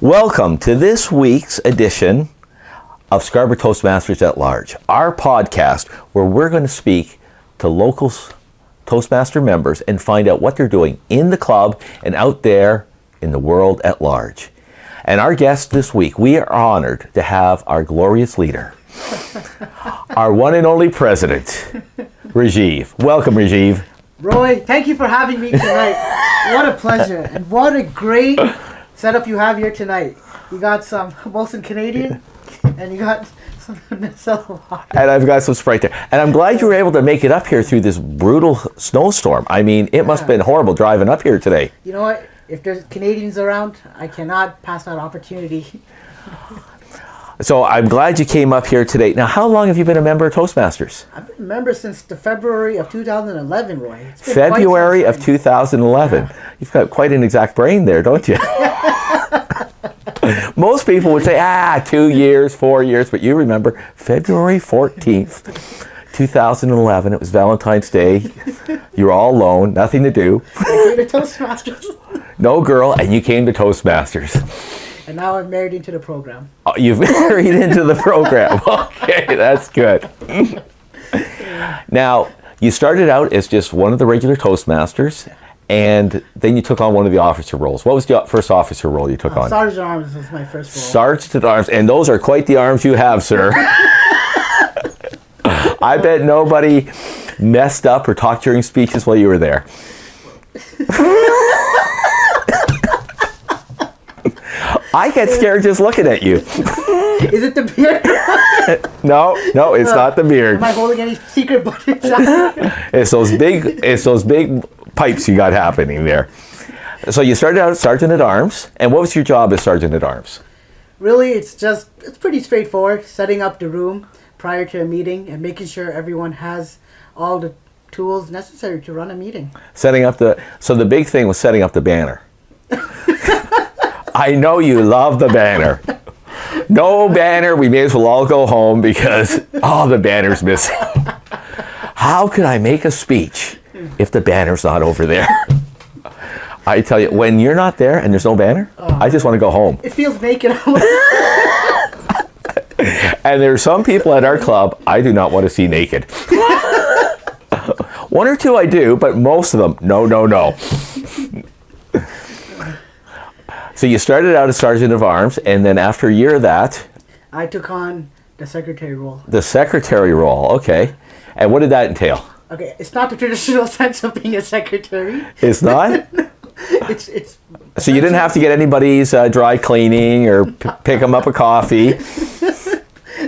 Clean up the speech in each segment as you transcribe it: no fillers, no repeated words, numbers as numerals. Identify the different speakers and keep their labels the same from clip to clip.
Speaker 1: Welcome to this week's edition of Scarborough Toastmasters at Large, our podcast where we're going to speak to local Toastmaster members and find out what they're doing in the club and out there in the world at large. And our guest this week, we are honored to have our glorious leader, our one and only president, Rajiv. Welcome, Rajiv.
Speaker 2: Roy, thank you for having me tonight. What a pleasure, and what a great setup you have here tonight. You got some Molson Canadian, and you got some Minnesota water.
Speaker 1: And I've got some Sprite there. And I'm glad you were able to make it up here through this brutal snowstorm. I mean, it must have been horrible driving up here today.
Speaker 2: You know what? If there's Canadians around, I cannot pass that opportunity.
Speaker 1: So I'm glad you came up here today. Now, how long have you been a member of Toastmasters?
Speaker 2: I've been a member since the February of 2011, Roy. It's been
Speaker 1: February of 2011. Yeah. You've got quite an exact brain there, don't you? Most people would say, 2 years, 4 years, but you remember February 14th, 2011. It was Valentine's Day. You were all alone, nothing to do.
Speaker 2: I came to Toastmasters.
Speaker 1: No girl, and you came to Toastmasters.
Speaker 2: And now I'm married into the program.
Speaker 1: Oh, you've married into the program. Okay, that's good. Now, you started out as just one of the regular Toastmasters, and then you took on one of the officer roles. What was the first officer role you took on?
Speaker 2: Sergeant at Arms was my first role.
Speaker 1: Sergeant at Arms, and those are quite the arms you have, sir. I bet nobody messed up or talked during speeches while you were there. I get scared just looking at you.
Speaker 2: Is it the beard?
Speaker 1: No, it's not the beard.
Speaker 2: Am I holding any secret buttons?
Speaker 1: It's those big pipes you got happening there. So you started out as Sergeant at Arms, and what was your job as Sergeant at Arms?
Speaker 2: Really, it's pretty straightforward. Setting up the room prior to a meeting and making sure everyone has all the tools necessary to run a meeting. So the big thing was setting up the banner. I know you love the banner. No banner, we may as well all go home because, the banner's missing. How could I make a speech if the banner's not over there? I tell you, when you're not there and there's no banner, I just want to go home. It feels naked.
Speaker 1: And there are some people at our club I do not want to see naked. One or two I do, but most of them, no. So you started out as Sergeant of Arms, and then after a year of that...
Speaker 2: I took on the secretary role.
Speaker 1: The secretary role, okay. And what did that entail?
Speaker 2: Okay, it's not the traditional sense of being a secretary.
Speaker 1: It's not?
Speaker 2: It's
Speaker 1: So you didn't have to get anybody's dry cleaning or pick them up a coffee?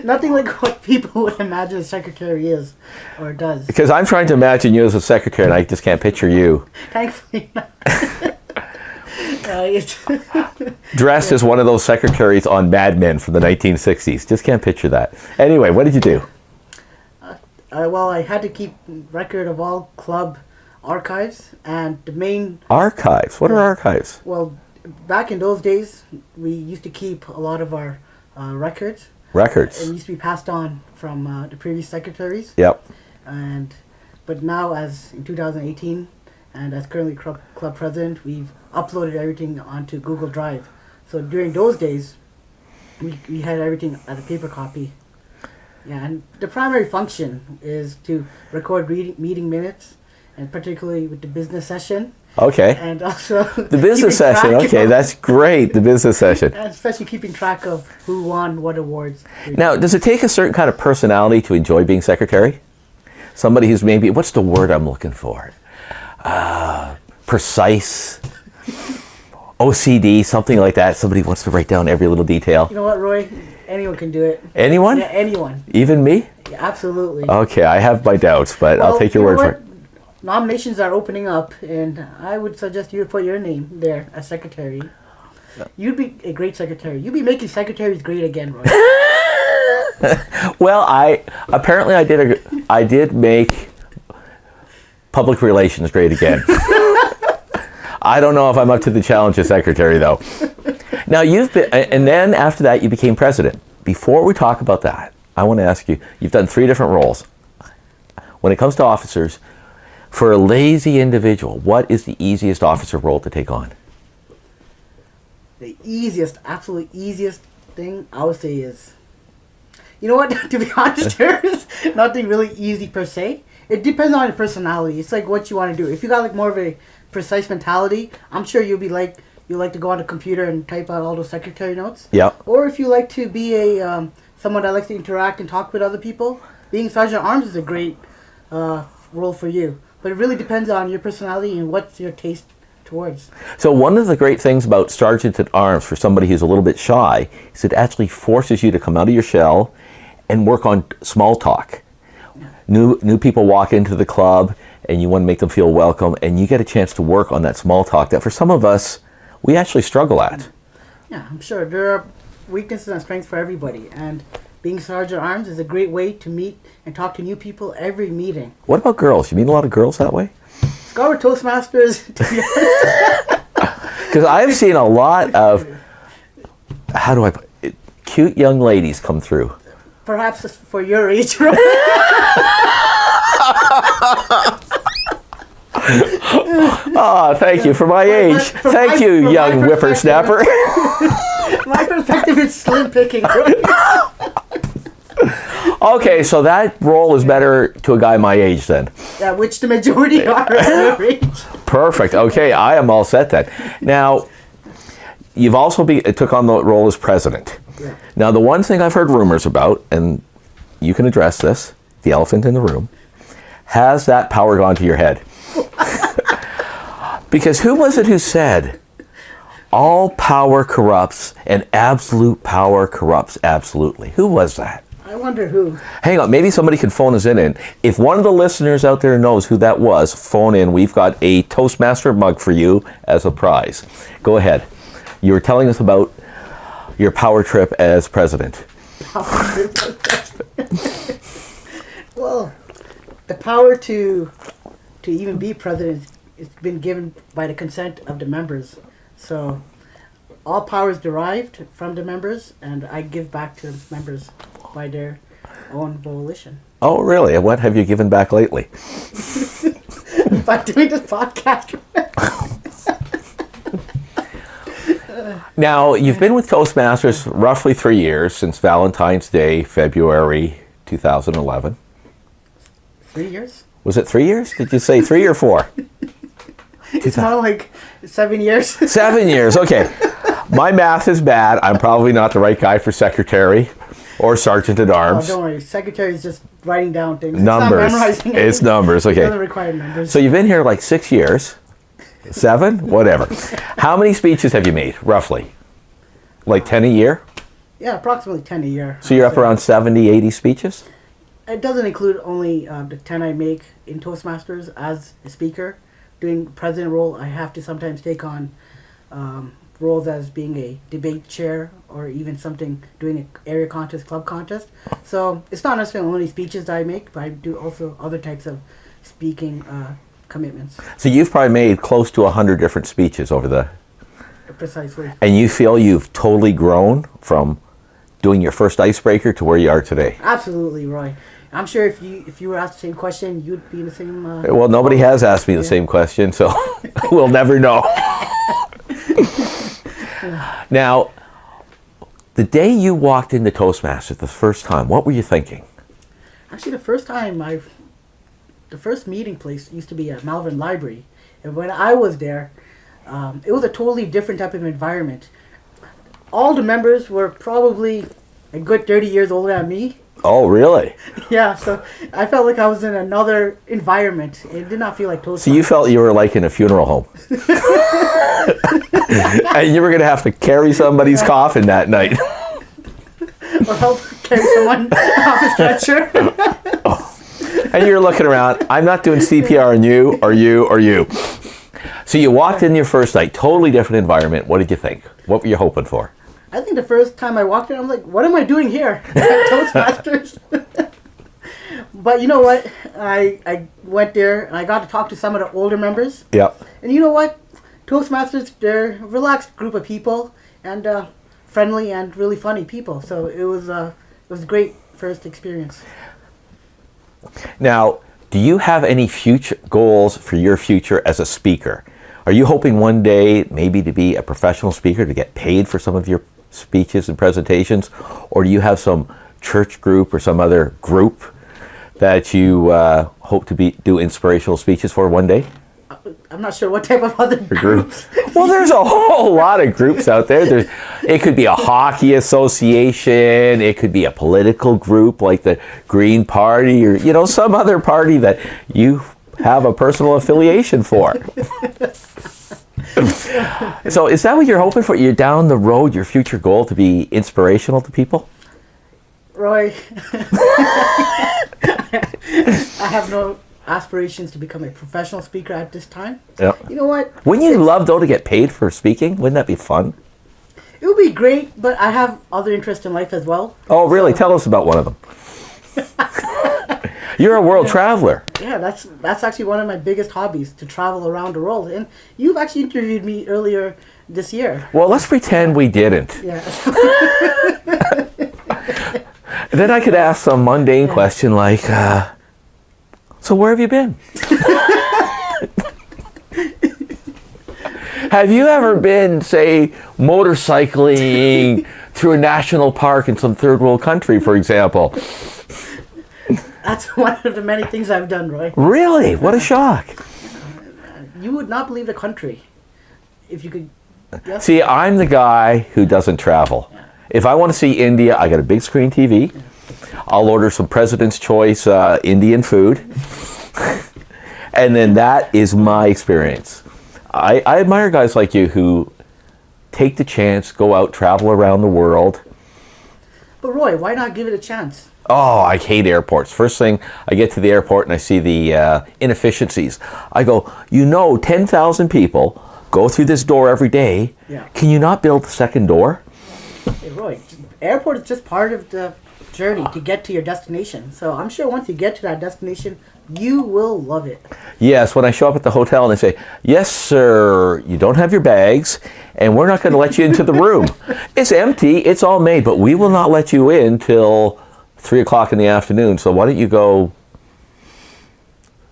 Speaker 2: Nothing like what people would imagine a secretary is or does.
Speaker 1: Because I'm trying to imagine you as a secretary, and I just can't picture you.
Speaker 2: Thankfully not.
Speaker 1: Dressed as one of those secretaries on Mad Men from the 1960s. Just can't picture that. Anyway, what did you do?
Speaker 2: Well, I had to keep record of all club archives, and the main...
Speaker 1: Archives? What are archives?
Speaker 2: Well, back in those days, we used to keep a lot of our records.
Speaker 1: Records.
Speaker 2: It used to be passed on from the previous secretaries.
Speaker 1: Yep.
Speaker 2: But now, as in 2018, and as currently club president, we've uploaded everything onto Google Drive. So during those days, we had everything as a paper copy. Yeah, and the primary function is to record meeting minutes, and particularly with the business session.
Speaker 1: Okay.
Speaker 2: And also
Speaker 1: the business session. Okay, that's great. The business session.
Speaker 2: And especially keeping track of who won what awards.
Speaker 1: Now, does it take a certain kind of personality to enjoy being secretary? Somebody who's maybe, what's the word I'm looking for? Precise, OCD, something like that. Somebody wants to write down every little detail.
Speaker 2: You know what, Roy? Anyone can do it.
Speaker 1: Anyone?
Speaker 2: Yeah, anyone.
Speaker 1: Even me?
Speaker 2: Yeah, absolutely.
Speaker 1: Okay, I have my doubts, but I'll take your word for it.
Speaker 2: Nominations are opening up, and I would suggest you put your name there as secretary. You'd be a great secretary. You'd be making secretaries great again, Roy.
Speaker 1: Well, I did make public relations great again. I don't know if I'm up to the challenge as secretary, though. Now, and then after that, you became president. Before we talk about that, I want to ask you, you've done 3 different roles. When it comes to officers, for a lazy individual, what is the easiest officer role to take on?
Speaker 2: the easiest, absolute easiest thing I would say is, you know what? To be honest, there's nothing really easy per se. It depends on your personality. It's like what you want to do. If you got like more of a precise mentality, I'm sure you'll be like you like to go on the computer and type out all those secretary notes.
Speaker 1: Yeah.
Speaker 2: Or if you like to be a someone that likes to interact and talk with other people, being sergeant at arms is a great role for you. But it really depends on your personality and what's your taste towards.
Speaker 1: So one of the great things about sergeant at arms for somebody who's a little bit shy is it actually forces you to come out of your shell and work on small talk. New people walk into the club and you want to make them feel welcome, and you get a chance to work on that small talk that for some of us we actually struggle at.
Speaker 2: Yeah, I'm sure there are weaknesses and strengths for everybody, and being sergeant at arms is a great way to meet and talk to new people every meeting.
Speaker 1: What about girls? You meet a lot of girls that way?
Speaker 2: Scarborough Toastmasters, to be honest.
Speaker 1: Because I've seen a lot of, how do I put it, cute young ladies come through.
Speaker 2: Perhaps for your age, right?
Speaker 1: Oh, thank you for my age. Thank you, young whippersnapper.
Speaker 2: My perspective is slim picking.
Speaker 1: Okay, so that role is better to a guy my age then.
Speaker 2: Yeah, which the majority are at your age.
Speaker 1: Perfect. Okay, I am all set then. Now, you've also took on the role as president.
Speaker 2: Yeah.
Speaker 1: Now, the one thing I've heard rumors about, and you can address this, the elephant in the room, has that power gone to your head? Because who was it who said, all power corrupts and absolute power corrupts absolutely? Who was that?
Speaker 2: I wonder who.
Speaker 1: Hang on, maybe somebody could phone us in. And if one of the listeners out there knows who that was, phone in. We've got a Toastmaster mug for you as a prize. Go ahead. You were telling us about your power trip as president.
Speaker 2: Well, the power to even be president has been given by the consent of the members. So all power is derived from the members, and I give back to the members by their own volition.
Speaker 1: Oh, really? What have you given back lately?
Speaker 2: By doing this podcast.
Speaker 1: Now, you've been with Toastmasters roughly 3 years, since Valentine's Day, February 2011.
Speaker 2: 3 years?
Speaker 1: Was it 3 years? Did you say 3 or 4?
Speaker 2: It's more like 7 years.
Speaker 1: 7 years, okay. My math is bad. I'm probably not the right guy for secretary or sergeant at
Speaker 2: Oh,
Speaker 1: arms.
Speaker 2: don't worry. Secretary is just writing down things.
Speaker 1: Numbers.
Speaker 2: It's not memorizing
Speaker 1: It's
Speaker 2: anything.
Speaker 1: numbers,
Speaker 2: It
Speaker 1: okay.
Speaker 2: doesn't require numbers.
Speaker 1: So you've been here like 6 years. 7? Whatever. How many speeches have you made, roughly? Like 10 a year?
Speaker 2: Yeah, approximately 10 a year.
Speaker 1: So you're up around 70, 80 speeches?
Speaker 2: It doesn't include only the 10 I make in Toastmasters as a speaker. Doing president role, I have to sometimes take on roles as being a debate chair or even something, doing an area contest, club contest. So it's not necessarily only speeches that I make, but I do also other types of speaking commitments.
Speaker 1: So you've probably made close to 100 different speeches over the...
Speaker 2: Precisely.
Speaker 1: And you feel you've totally grown from doing your first icebreaker to where you are today?
Speaker 2: Absolutely, Roy. I'm sure if you were asked the same question, you'd be in the same...
Speaker 1: Well, nobody has asked me the same question, so we'll never know. Now, the day you walked into Toastmasters the first time, what were you thinking?
Speaker 2: Actually, the first meeting place used to be at Malvern Library. And when I was there, it was a totally different type of environment. All the members were probably a good 30 years older than me.
Speaker 1: Oh, really?
Speaker 2: Yeah, so I felt like I was in another environment. It did not feel like Toastmasters.
Speaker 1: So you felt you were like in a funeral home. And you were going to have to carry somebody's coffin that night.
Speaker 2: Or help carry someone off a stretcher.
Speaker 1: And you're looking around, I'm not doing CPR on you, or you, or you. So you walked in your first night, totally different environment. What did you think? What were you hoping for?
Speaker 2: I think the first time I walked in, I was like, what am I doing here at Toastmasters? But you know what? I went there and I got to talk to some of the older members.
Speaker 1: Yeah.
Speaker 2: And you know what? Toastmasters, they're a relaxed group of people and friendly and really funny people. So it was a great first experience.
Speaker 1: Now, do you have any future goals for your future as a speaker? Are you hoping one day maybe to be a professional speaker, to get paid for some of your speeches and presentations? Or do you have some church group or some other group that you hope to do inspirational speeches for one day?
Speaker 2: I'm not sure what type of other groups.
Speaker 1: Well, there's a whole lot of groups out there. It could be a hockey association. It could be a political group like the Green Party, or some other party that you have a personal affiliation for. So is that what you're hoping for? You're down the road, your future goal to be inspirational to people?
Speaker 2: Roy, I have no aspirations to become a professional speaker at this time.
Speaker 1: Yeah.
Speaker 2: You know what?
Speaker 1: Wouldn't you love, though, to get paid for speaking? Wouldn't that be fun?
Speaker 2: It would be great, but I have other interests in life as well.
Speaker 1: Oh, really? Tell us about one of them. You're a world traveler.
Speaker 2: Yeah, that's actually one of my biggest hobbies, to travel around the world. And you've actually interviewed me earlier this year.
Speaker 1: Well, let's pretend we didn't.
Speaker 2: Yeah.
Speaker 1: Then I could ask some mundane question like, so where have you been? Have you ever been, say, motorcycling through a national park in some third world country, for example?
Speaker 2: That's one of the many things I've done, Roy.
Speaker 1: Really? What a shock.
Speaker 2: You would not believe the country if you could. Yes?
Speaker 1: See, I'm the guy who doesn't travel. If I want to see India, I got a big screen TV. I'll order some President's Choice Indian food. And then that is my experience. I admire guys like you who take the chance, go out, travel around the world.
Speaker 2: But Roy, why not give it a chance?
Speaker 1: Oh, I hate airports. First thing, I get to the airport and I see the inefficiencies. I go, 10,000 people go through this door every day.
Speaker 2: Yeah.
Speaker 1: Can you not build the second door?
Speaker 2: Hey, Roy, airport is just part of the journey to get to your destination. So I'm sure once you get to that destination, you will love it.
Speaker 1: Yes, when I show up at the hotel and they say, yes, sir, you don't have your bags, and we're not going to let you into the room. It's empty, it's all made, but we will not let you in till 3 o'clock in the afternoon, so why don't you go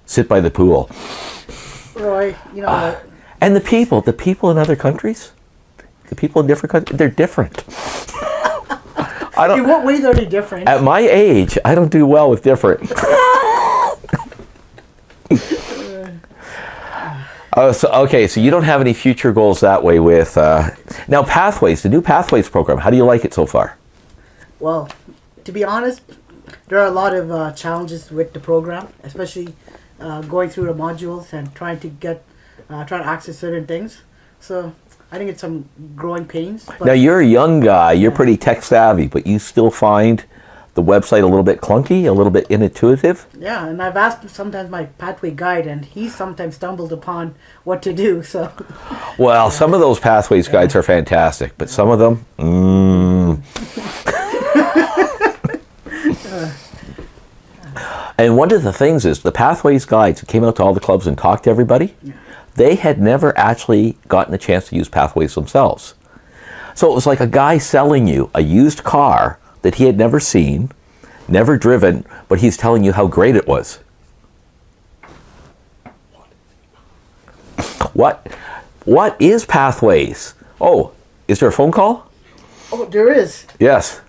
Speaker 1: sit by the pool?
Speaker 2: Roy, you know what?
Speaker 1: And the people in other countries, the people in different countries, they're different.
Speaker 2: In what ways are they different?
Speaker 1: At my age, I don't do well with different. So you don't have any future goals that way with... Now, Pathways, the new Pathways program, how do you like it so far?
Speaker 2: Well, to be honest, there are a lot of challenges with the program, especially going through the modules and trying to access certain things. So I think it's some growing pains. But
Speaker 1: now, you're a young guy, you're pretty tech savvy, but you still find the website a little bit clunky, a little bit intuitive?
Speaker 2: Yeah, and I've asked sometimes my Pathway guide, and he sometimes stumbled upon what to do. So,
Speaker 1: well, some of those Pathways guides are fantastic, but some of them, And one of the things is the Pathways guides came out to all the clubs and talked to everybody. Yeah. They had never actually gotten a chance to use Pathways themselves. So it was like a guy selling you a used car that he had never seen, never driven, but he's telling you how great it was. What is Pathways? Oh, is there a phone call?
Speaker 2: Oh, there is.
Speaker 1: Yes.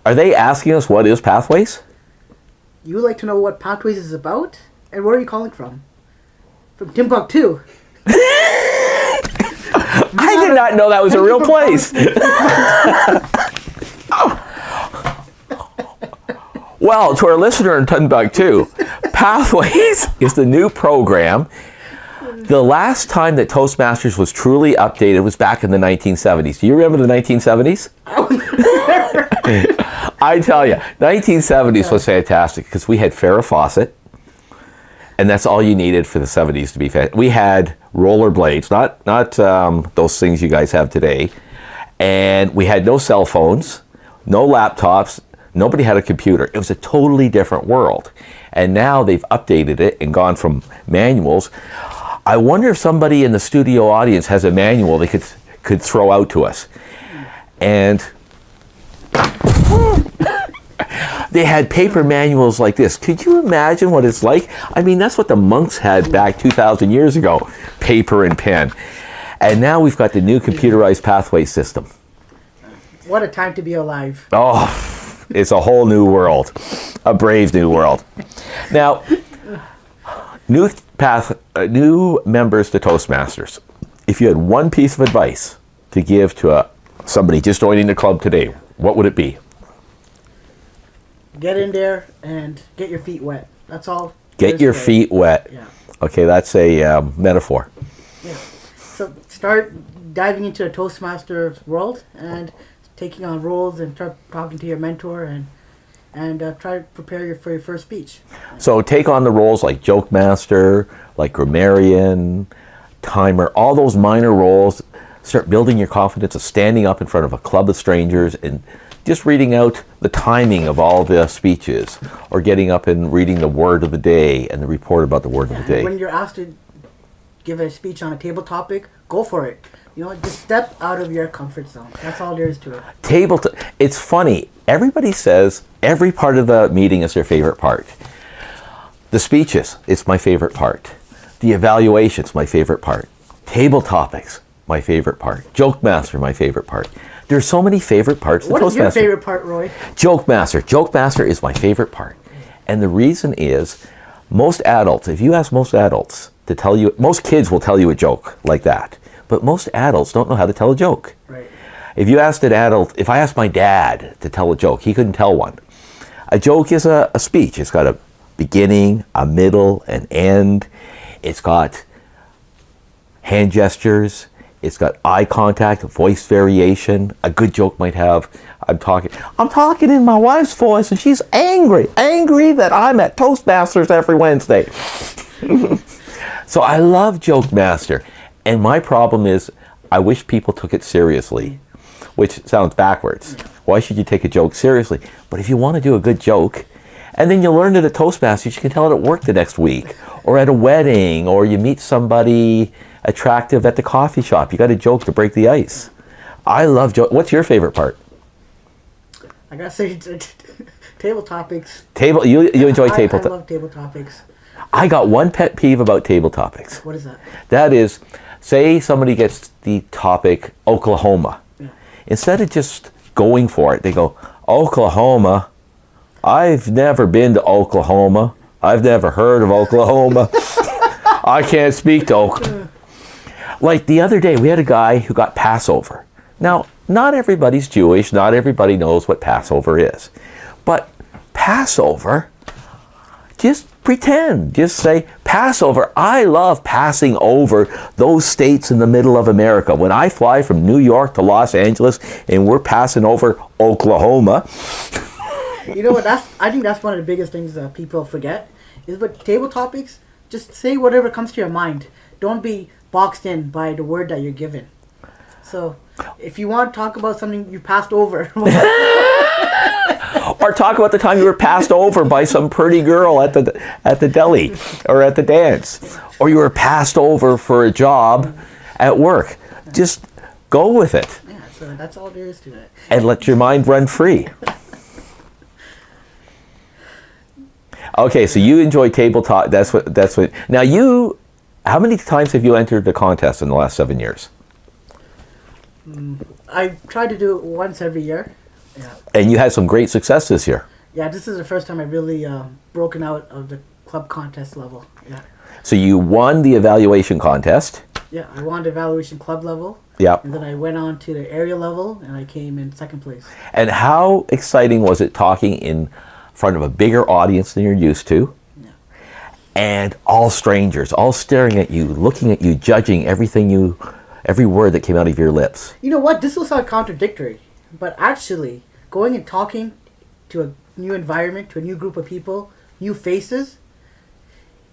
Speaker 1: Are they asking us what is Pathways?
Speaker 2: You would like to know what Pathways is about? And where are you calling from? From Timbuktu.
Speaker 1: I did not know that was a real place. Well, to our listener in Timbuktu, Pathways is the new program. The last time that Toastmasters was truly updated was back in the 1970s. Do you remember the 1970s? I tell you, 1970s was fantastic because we had Farrah Fawcett, and that's all you needed for the 70s to be fantastic. We had rollerblades, not those things you guys have today, and we had no cell phones, no laptops, nobody had a computer. It was a totally different world, and now they've updated it and gone from manuals. I wonder if somebody in the studio audience has a manual they could throw out to us. And They had paper manuals like this. Could you imagine what it's like? I mean, that's what the monks had back 2,000 years ago, paper and pen. And now we've got the new computerized pathway system.
Speaker 2: What a time to be alive.
Speaker 1: Oh, it's a whole new world, a brave new world. Now, new members to Toastmasters. If you had one piece of advice to give to somebody just joining the club today, what would it be?
Speaker 2: Get in there and get your feet wet. That's all.
Speaker 1: Get your feet wet.
Speaker 2: Yeah.
Speaker 1: Okay, that's a metaphor.
Speaker 2: Yeah. So start diving into the Toastmasters world and taking on roles and start talking to your mentor and try to prepare for your first speech.
Speaker 1: So take on the roles like joke master, like grammarian, timer, all those minor roles. Start building your confidence of standing up in front of a club of strangers and just reading out the timing of all the speeches, or getting up and reading the word of the day and the report about the word of the day.
Speaker 2: When you're asked to give a speech on a table topic, go for it. You know, just step out of your comfort zone. That's all there is to it.
Speaker 1: It's funny. Everybody says every part of the meeting is their favorite part. The speeches, it's my favorite part. The evaluations, my favorite part. Table topics, my favorite part. Joke master, my favorite part. There's so many favorite parts of
Speaker 2: What is
Speaker 1: Toastmaster.
Speaker 2: your favorite part, Roy?
Speaker 1: Joke master. Joke master is my favorite part. And the reason is, most adults, if you ask most adults to tell you, most kids will tell you a joke like that. But most adults don't know how to tell a joke.
Speaker 2: Right.
Speaker 1: If you asked an adult, if I asked my dad to tell a joke, he couldn't tell one. A joke is a speech. It's got a beginning, a middle, an end. It's got hand gestures. It's got eye contact, voice variation. A good joke might have, I'm talking in my wife's voice and she's angry that I'm at Toastmasters every Wednesday. So I love Joke Master. And my problem is, I wish people took it seriously, which sounds backwards. Why should you take a joke seriously? But if you want to do a good joke, and then you learn it at Toastmasters, you can tell it at work the next week, or at a wedding, or you meet somebody attractive at the coffee shop. You got a joke to break the ice. I love joke. What's your favorite part?
Speaker 2: I gotta say, table topics.
Speaker 1: You enjoy table topics.
Speaker 2: I love table topics.
Speaker 1: I got one pet peeve about table topics.
Speaker 2: What is that?
Speaker 1: That is, say somebody gets the topic Oklahoma.
Speaker 2: Yeah.
Speaker 1: Instead of just going for it, they go, Oklahoma? I've never been to Oklahoma. I've never heard of Oklahoma. I can't speak to Oklahoma. Like the other day, we had a guy who got Passover. Now, not everybody's Jewish. Not everybody knows what Passover is. But Passover, just pretend. Just say, Passover. I love passing over those states in the middle of America. When I fly from New York to Los Angeles and we're passing over Oklahoma.
Speaker 2: You know what? I think that's one of the biggest things that people forget. Is with table topics, just say whatever comes to your mind. Don't be boxed in by the word that you're given. So, if you want to talk about something you passed over,
Speaker 1: or talk about the time you were passed over by some pretty girl at the deli or at the dance, or you were passed over for a job at work. Just go with it.
Speaker 2: Yeah, so that's all there is to it.
Speaker 1: And let your mind run free. Okay, so you enjoy tabletop. That's what. Now how many times have you entered the contest in the last 7 years?
Speaker 2: I try to do it once every year. Yeah.
Speaker 1: And you had some great success this year.
Speaker 2: Yeah, this is the first time I really broken out of the club contest level. Yeah.
Speaker 1: So you won the evaluation contest.
Speaker 2: Yeah, I won the evaluation club level.
Speaker 1: Yep.
Speaker 2: And then I went on to the area level, and I came in second place.
Speaker 1: And how exciting was it talking in front of a bigger audience than you're used to?
Speaker 2: Yeah.
Speaker 1: And all strangers, all staring at you, looking at you, judging every word that came out of your lips.
Speaker 2: You know what? This will sound contradictory, but actually, going and talking to a new environment, to a new group of people, new faces,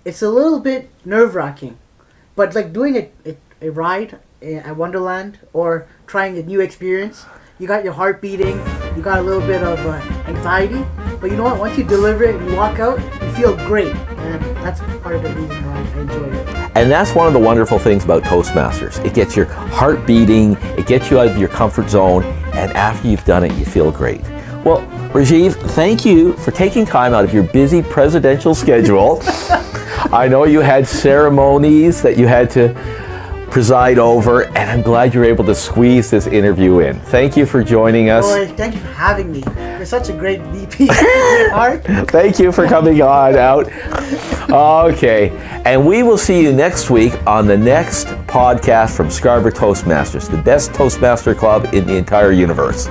Speaker 2: it's a little bit nerve-wracking. But like doing a ride at Wonderland or trying a new experience, you got your heart beating, you got a little bit of anxiety, but you know what? Once you deliver it and you walk out, you feel great. And that's part of the reason why I enjoy it.
Speaker 1: And that's one of the wonderful things about Toastmasters. It gets your heart beating, it gets you out of your comfort zone, and after you've done it, you feel great. Well, Rajiv, thank you for taking time out of your busy presidential schedule. I know you had ceremonies that you had to preside over, and I'm glad you're able to squeeze this interview in. Thank you for joining us.
Speaker 2: Boy, thank you for having me. You're such a great VP.
Speaker 1: Thank you for coming on out. Okay, and we will see you next week on the next podcast from Scarborough Toastmasters, the best Toastmaster club in the entire universe.